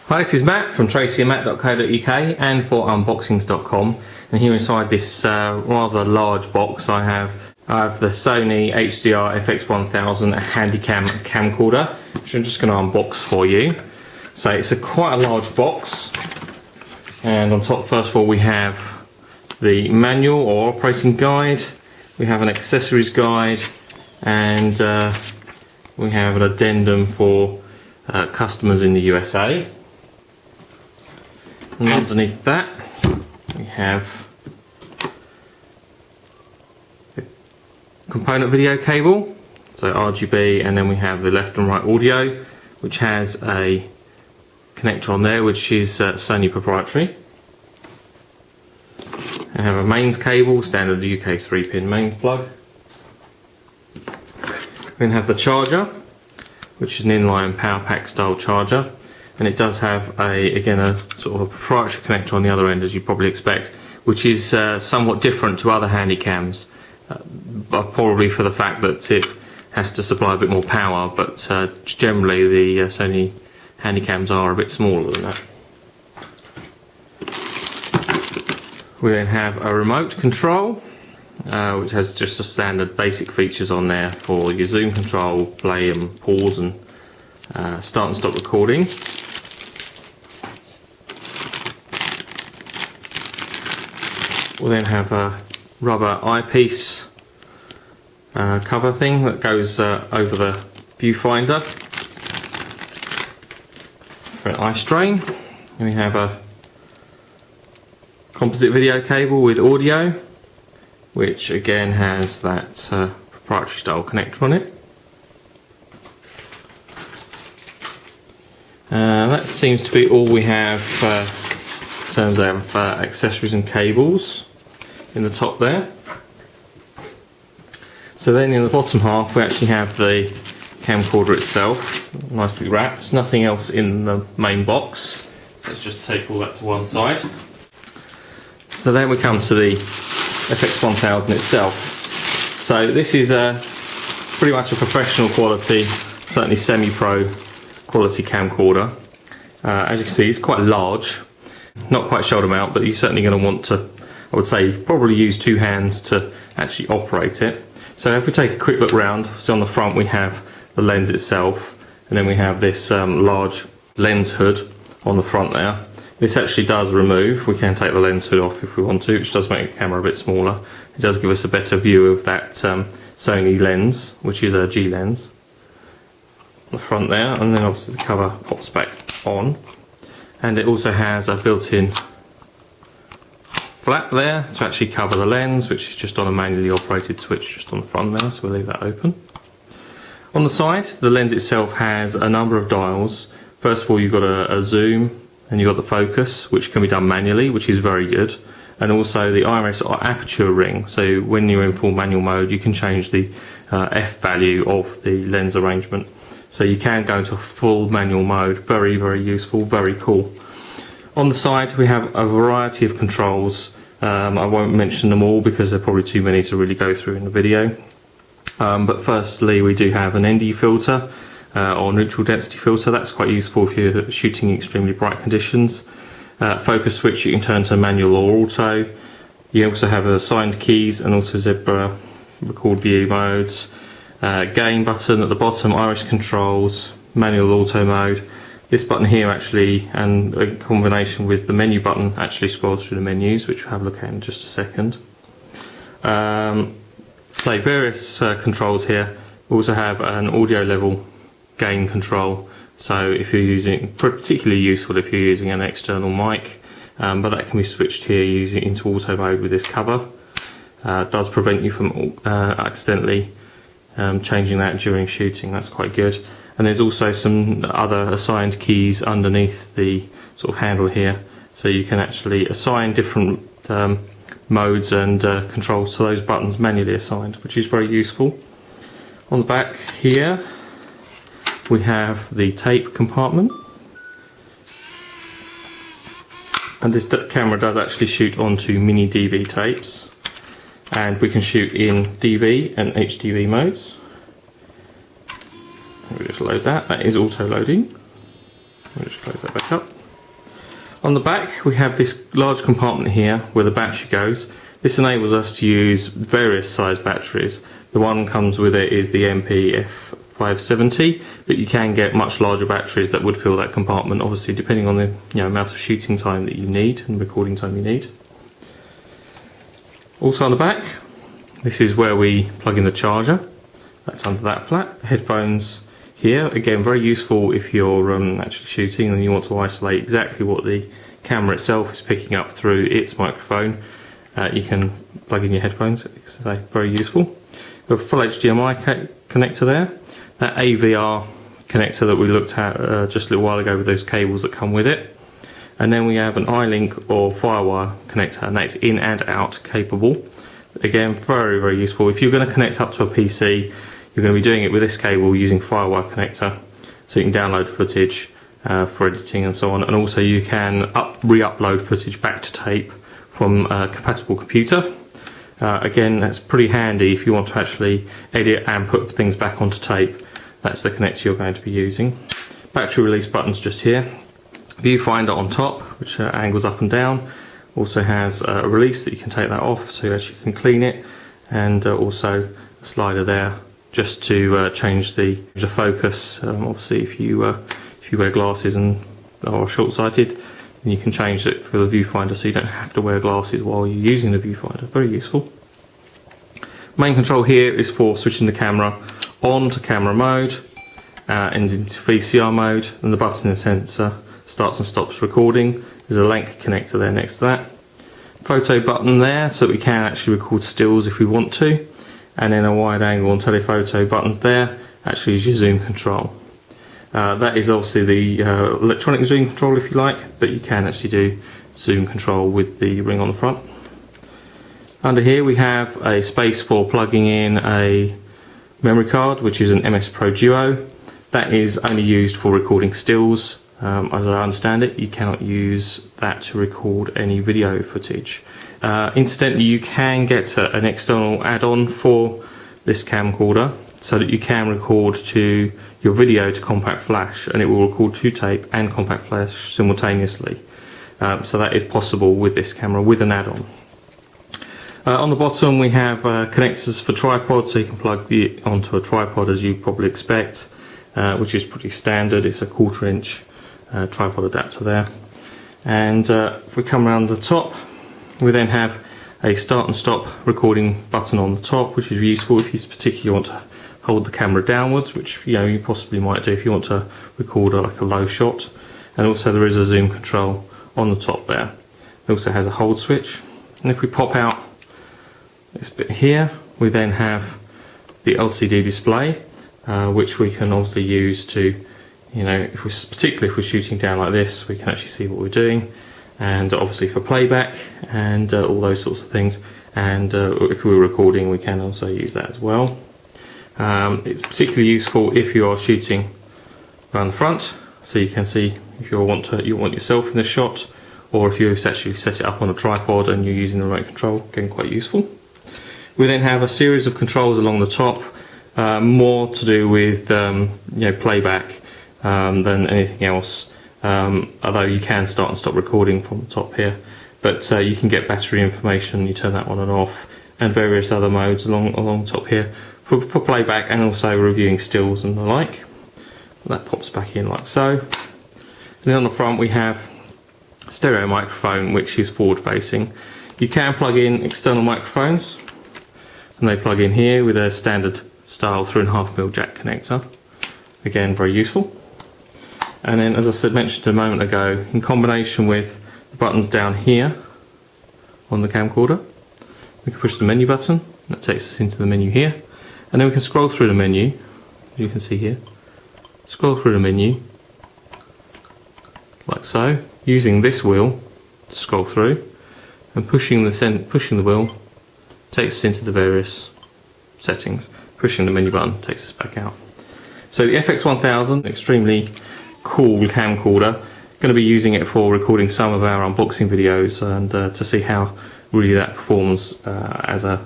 Hi, this is Matt from tracyandmatt.co.uk and for unboxings.com, and here inside this rather large box I have the Sony HDR-FX1000 Handycam camcorder, which I'm just going to unbox for you. So it's quite a large box, and on top first of all we have the manual or operating guide, we have an accessories guide, and we have an addendum for customers in the USA. And underneath that we have the component video cable, so RGB, and then we have the left and right audio, which has a connector on there which is Sony proprietary. I have a mains cable, standard UK 3-pin mains plug. We then have the charger, which is an inline power pack style charger. And it does have again a sort of a proprietary connector on the other end, as you probably expect, which is somewhat different to other Handycams, probably for the fact that it has to supply a bit more power, but generally the Sony Handycams are a bit smaller than that. We then have a remote control, which has just a standard basic features on there for your zoom control, play and pause, and start and stop recording. We'll then have a rubber eyepiece cover thing that goes over the viewfinder for an eye strain. And we have a composite video cable with audio, which again has that proprietary style connector on it. That seems to be all we have in terms of accessories and cables in the top there. So then in the bottom half we actually have the camcorder itself, nicely wrapped, nothing else in the main box. Let's just take all that to one side. So then we come to the FX1000 itself. So this is pretty much a professional quality, certainly semi-pro quality camcorder. As you can see, it's quite large, not quite shoulder mount, but you're certainly going to want to, I would say, probably use two hands to actually operate it. So if we take a quick look round, so on the front we have the lens itself, and then we have this large lens hood on the front there. This actually does remove. We can take the lens hood off if we want to, which does make the camera a bit smaller. It does give us a better view of that Sony lens, which is a G lens, on the front there, and then obviously the cover pops back on. And it also has a built-in flap there to actually cover the lens, which is just on a manually operated switch just on the front there, so we'll leave that open. On the side, the lens itself has a number of dials. First of all, you've got a zoom, and you've got the focus, which can be done manually, which is very good, and also the iris or aperture ring. So when you're in full manual mode, you can change the f value of the lens arrangement. So you can go into a full manual mode. Very, very useful, very cool. On the side we have a variety of controls. I won't mention them all because they're probably too many to really go through in the video. But firstly we do have an ND filter or neutral density filter. That's quite useful if you're shooting in extremely bright conditions. Focus switch you can turn to manual or auto. You also have assigned keys and also zebra record view modes. Gain button at the bottom, iris controls, manual auto mode. This button here actually, and in combination with the menu button, actually scrolls through the menus, which we'll have a look at in just a second. So various controls here. We also have an audio level gain control, so if you're using, particularly useful if you're using an external mic, but that can be switched here using into auto mode with this cover. It does prevent you from accidentally changing that during shooting. That's quite good. And there's also some other assigned keys underneath the sort of handle here, so you can actually assign different modes and controls to those buttons manually assigned, which is very useful. On the back here we have the tape compartment, and this camera does actually shoot onto mini DV tapes, and we can shoot in DV and HDV modes. We'll just load that. That is auto loading. We'll just close that back up. On the back we have this large compartment here where the battery goes. This enables us to use various size batteries. The one that comes with it is the HDR-FX1000, but you can get much larger batteries that would fill that compartment, obviously depending on the amount of shooting time that you need and recording time you need. Also on the back, this is where we plug in the charger. That's under that flap. Headphones here, again very useful if you're actually shooting and you want to isolate exactly what the camera itself is picking up through its microphone. You can plug in your headphones, it's very useful. We have a full HDMI connector there. That AVR connector that we looked at just a little while ago with those cables that come with it. And then we have an iLink or Firewire connector, and that's in and out capable. Again, very, very useful. If you're going to connect up to a PC, you're going to be doing it with this cable using Firewire connector, so you can download footage for editing and so on, and also you can re-upload footage back to tape from a compatible computer. Again, that's pretty handy if you want to actually edit and put things back onto tape. That's the connector you're going to be using. Battery release buttons just here. Viewfinder on top, which angles up and down. Also has a release that you can take that off so you actually can clean it, and also a slider there just to change the focus. Obviously if you wear glasses and are short-sighted, then you can change it for the viewfinder so you don't have to wear glasses while you're using the viewfinder. Very useful. Main control here is for switching the camera on to camera mode and into VCR mode, and the button and sensor starts and stops recording. There's a link connector there next to that. Photo button there so we can actually record stills if we want to, and then a wide angle and telephoto buttons there actually is your zoom control. That is obviously the electronic zoom control if you like, but you can actually do zoom control with the ring on the front. Under here we have a space for plugging in a memory card, which is an MS Pro Duo. That is only used for recording stills. As I understand it, you cannot use that to record any video footage. Incidentally, you can get an external add-on for this camcorder so that you can record to your video to compact flash, and it will record to tape and compact flash simultaneously. So that is possible with this camera with an add-on. On the bottom we have connectors for tripods, so you can plug it onto a tripod as you probably expect, which is pretty standard. It's a 1/4 inch tripod adapter there. And if we come around the top, we then have a start and stop recording button on the top, which is useful if you particularly want to hold the camera downwards, which you possibly might do if you want to record like a low shot. And also there is a zoom control on the top there. It also has a hold switch. And if we pop out this bit here, we then have the LCD display, which we can obviously use to, particularly if we're shooting down like this, we can actually see what we're doing, and obviously for playback and all those sorts of things. And if we're recording, we can also use that as well. It's particularly useful if you are shooting around the front, so you can see if you want yourself in the shot, or if you've actually set it up on a tripod and you're using the remote control. Again, quite useful. We then have a series of controls along the top, more to do with playback than anything else, although you can start and stop recording from the top here. But you can get battery information, you turn that on and off, and various other modes along top here for playback and also reviewing stills and the like. That pops back in like so. And then on the front we have a stereo microphone, which is forward facing. You can plug in external microphones, and they plug in here with a standard style 3.5mm jack connector. Again, very useful. And then, as I mentioned a moment ago, in combination with the buttons down here on the camcorder, we can push the menu button. That takes us into the menu here, and then we can scroll through the menu, as you can see here. Scroll through the menu like so, using this wheel to scroll through, and pushing the wheel takes us into the various settings. Pushing the menu button takes us back out. So the FX1000, extremely cool camcorder. Going to be using it for recording some of our unboxing videos, and to see how really that performs as an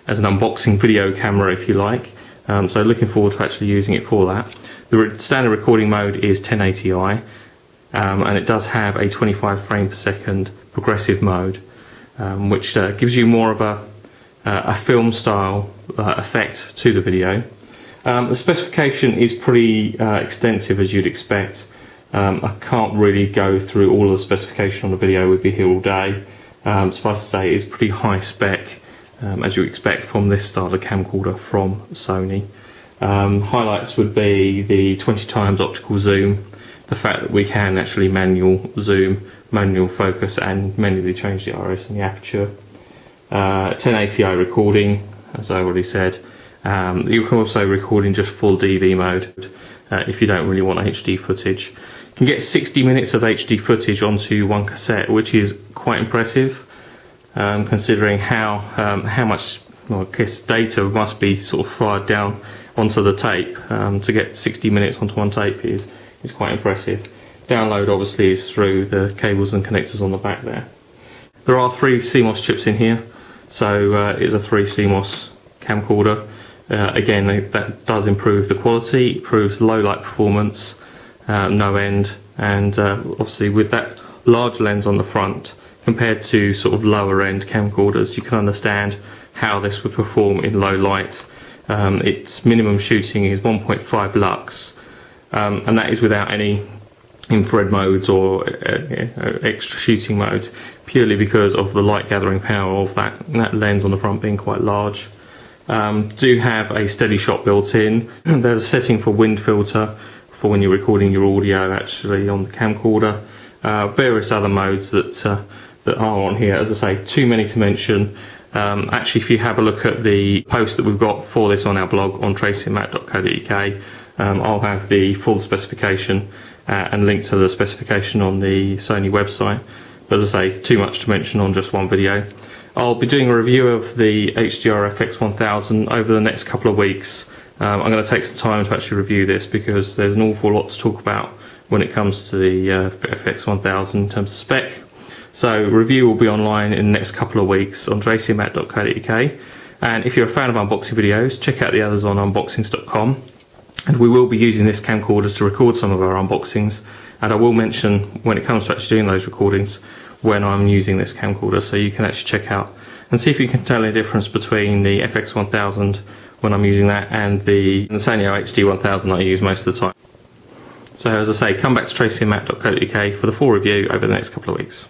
unboxing video camera, if you like. So looking forward to actually using it for that. The standard recording mode is 1080i, and it does have a 25 frame per second progressive mode, which gives you more of a film style effect to the video. The specification is pretty extensive, as you'd expect. I can't really go through all of the specification on the video, we'd be here all day. Suffice to say, it's pretty high spec, as you expect from this style of camcorder from Sony. Highlights would be the 20 times optical zoom, the fact that we can actually manual zoom, manual focus, and manually change the RS and the aperture. 1080i recording, as I already said. You can also record in just full DV mode if you don't really want HD footage. You can get 60 minutes of HD footage onto one cassette, which is quite impressive, considering how much, well, I guess, data must be sort of fired down onto the tape. To get 60 minutes onto one tape is quite impressive. Download obviously is through the cables and connectors on the back there. There are 3 CMOS chips in here, so it's a 3 CMOS camcorder. Again, that does improve the quality, improves low light performance, no end, and obviously with that large lens on the front compared to sort of lower end camcorders, you can understand how this would perform in low light. Its minimum shooting is 1.5 lux, and that is without any infrared modes or extra shooting modes, purely because of the light gathering power of that lens on the front being quite large. Do have a steady shot built in. There's a setting for wind filter for when you're recording your audio actually on the camcorder. Various other modes that are on here. As I say, too many to mention. Actually, if you have a look at the post that we've got for this on our blog on tracyandmatt.co.uk, I'll have the full specification and link to the specification on the Sony website. But as I say, too much to mention on just one video. I'll be doing a review of the HDR-FX1000 over the next couple of weeks. I'm going to take some time to actually review this because there's an awful lot to talk about when it comes to the FX1000 in terms of spec. So review will be online in the next couple of weeks on tracyandmatt.co.uk, and if you're a fan of unboxing videos, check out the others on unboxings.com. And we will be using this camcorder to record some of our unboxings, and I will mention when it comes to actually doing those recordings when I'm using this camcorder, so you can actually check out and see if you can tell any difference between the FX1000 when I'm using that and the Sony HD-1000 that I use most of the time. So as I say, come back to tracyandmatt.co.uk for the full review over the next couple of weeks.